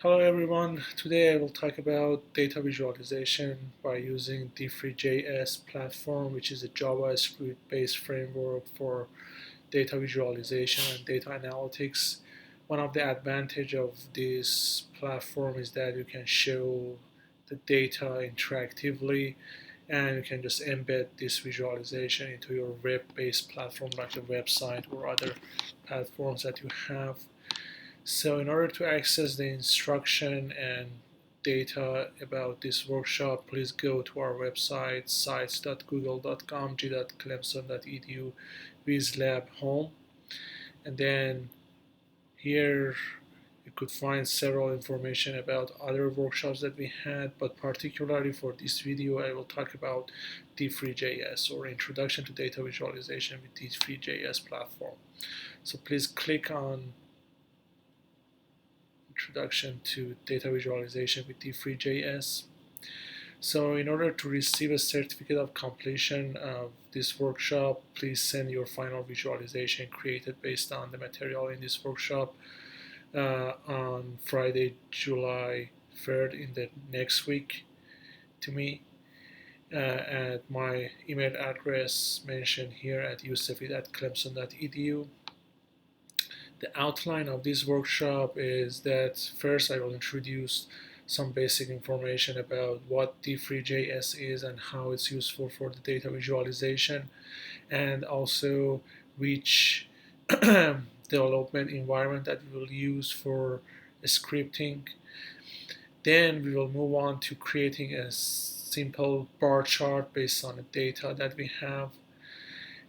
Hello everyone, today I will talk about data visualization by using D3.js platform, which is a JavaScript based framework for data visualization and data analytics. One of the advantages of this platform is that you can show the data interactively and you can just embed this visualization into your web-based platform like a website or other platforms that you have. So in order to access the instruction and data about this workshop, please go to our website sites.google.com, g.clemson.edu, VizLab home, and then here you could find several information about other workshops that we had, but particularly for this video I will talk about D3.js, or Introduction to Data Visualization with D3.js platform. So please click on Introduction to Data Visualization with D3.js. So in order to receive a certificate of completion of this workshop, please send your final visualization created based on the material in this workshop on Friday, July 3rd in the next week to me at my email address mentioned here at yousefi@clemson.edu. The outline of this workshop is that first I will introduce some basic information about what D3.js is and how it's useful for the data visualization, and also which development environment that we will use for scripting. Then we will move on to creating a simple bar chart based on the data that we have,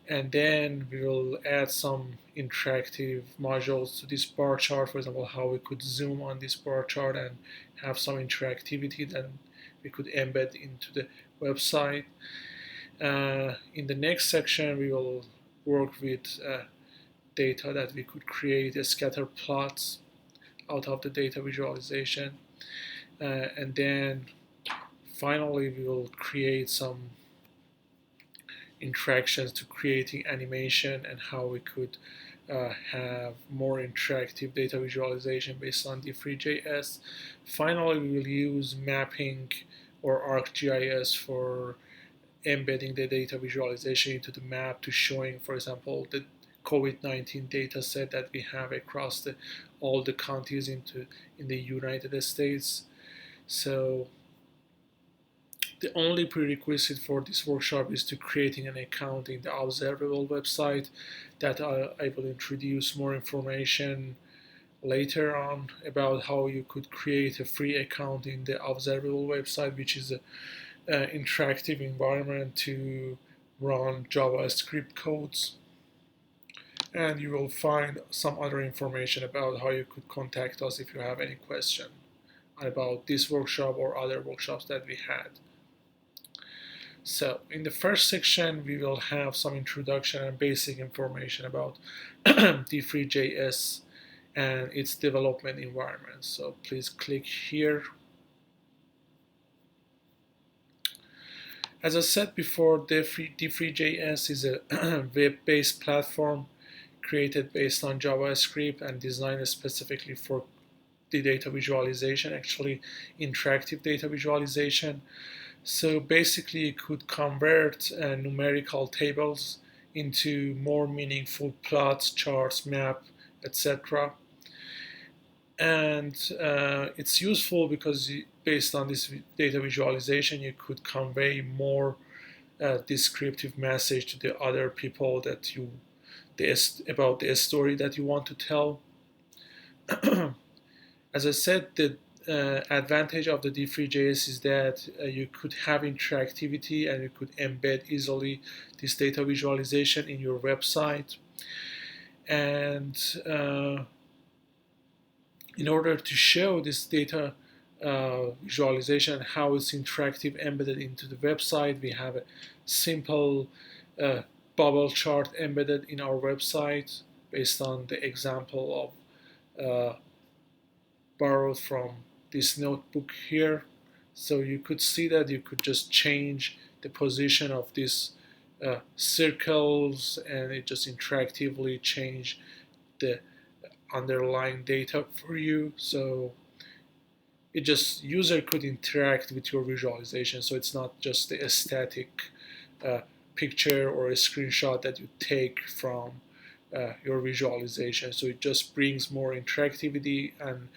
and then we will add some interactive modules to this bar chart. For example, how we could zoom on this bar chart and have some interactivity that we could embed into the website. In the next section, we will work with data that we could create a scatter plots out of the data visualization. And then finally, we will create some interactions to creating animation and how we could have more interactive data visualization based on D3.js. Finally, we will use mapping or ArcGIS for embedding the data visualization into the map to showing, for example, the COVID-19 data set that we have across all the counties in the United States. So the only prerequisite for this workshop is to creating an account in the observable website that I will introduce more information later on about how you could create a free account in the observable website, which is an interactive environment to run JavaScript codes. And you will find some other information about how you could contact us if you have any question about this workshop or other workshops that we had. So in the first section, we will have some introduction and basic information about D3.js and its development environment. So please click here. As I said before, D3.js is a web-based platform created based on JavaScript and designed specifically for the data visualization, actually interactive data visualization. So basically, you could convert numerical tables into more meaningful plots, charts, map, etc. And it's useful because based on this data visualization, you could convey more descriptive message to the other people that about the story that you want to tell. As I said, the advantage of the D3.js is that you could have interactivity and you could embed easily this data visualization in your website. And in order to show this data visualization, how it's interactive embedded into the website, we have a simple bubble chart embedded in our website based on the example of borrowed from this notebook here. So you could see that you could just change the position of these circles and it just interactively change the underlying data for you. So it just user could interact with your visualization. So it's not just the static picture or a screenshot that you take from your visualization. So it just brings more interactivity, and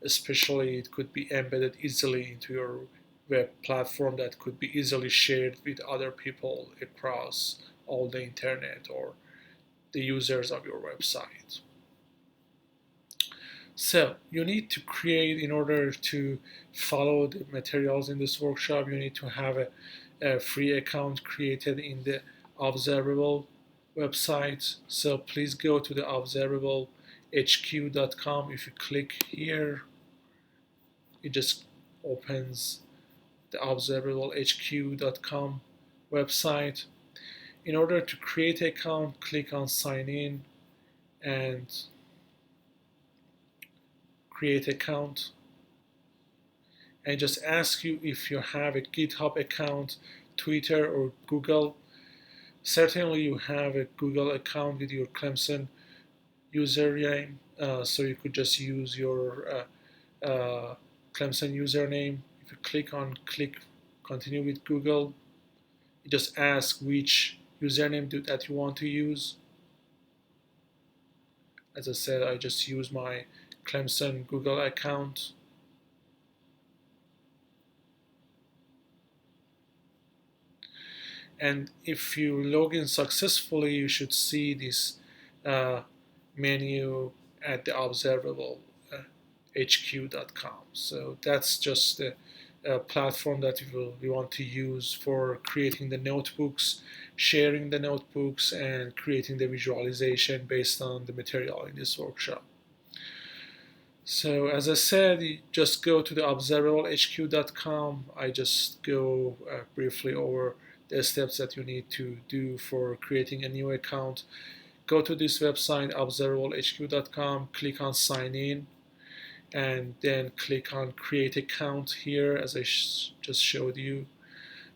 especially it could be embedded easily into your web platform that could be easily shared with other people across all the internet or the users of your website. So you need to create, in order to follow the materials in this workshop, you need to have a free account created in the observable website. So please go to the observablehq.com. If you click here, it just opens the observablehq.com website. In order to create an account, click on sign in and create account, and just ask you if you have a GitHub account, Twitter, or Google. Certainly you have a Google account with your Clemson username, so you could just use your Clemson username. If you click continue with Google, it just asks which username that you want to use. As I said, I just use my Clemson Google account. And if you log in successfully, you should see this uh, menu at the observablehq.com. So that's just the platform that we want to use for creating the notebooks, sharing the notebooks, and creating the visualization based on the material in this workshop. So as I said, you just go to the observablehq.com. I just go briefly over the steps that you need to do for creating a new account. Go to this website, observablehq.com, click on sign in, and then click on create account here, as I just showed you.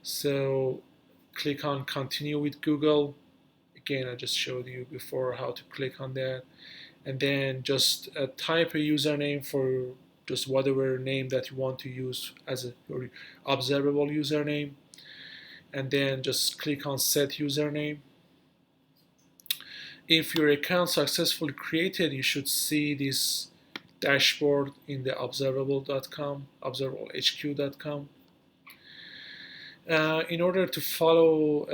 So click on continue with Google. Again, I just showed you before how to click on that. And then just type a username for just whatever name that you want to use as your observable username, and then just click on set username. If your account successfully created, you should see this dashboard in the observablehq.com. In order to follow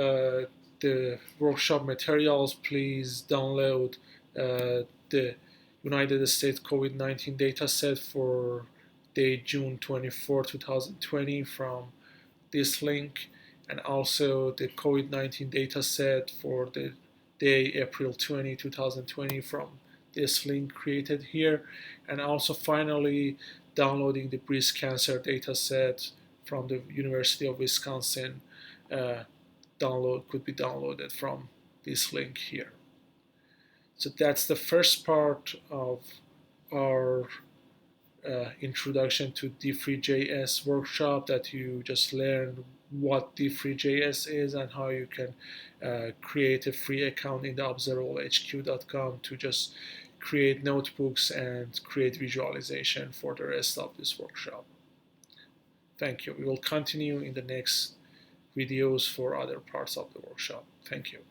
the workshop materials, please download the United States COVID-19 dataset for day June 24, 2020 from this link, and also the COVID-19 dataset for the day April 20, 2020 from this link created here, and also finally downloading the breast cancer dataset from the University of Wisconsin could be downloaded from this link here. So that's the first part of our introduction to D3.js workshop, that you just learned what D3.js is and how you can create a free account in the observablehq.com to just create notebooks and create visualization for the rest of this workshop. Thank you. We will continue in the next videos for other parts of the workshop. Thank you.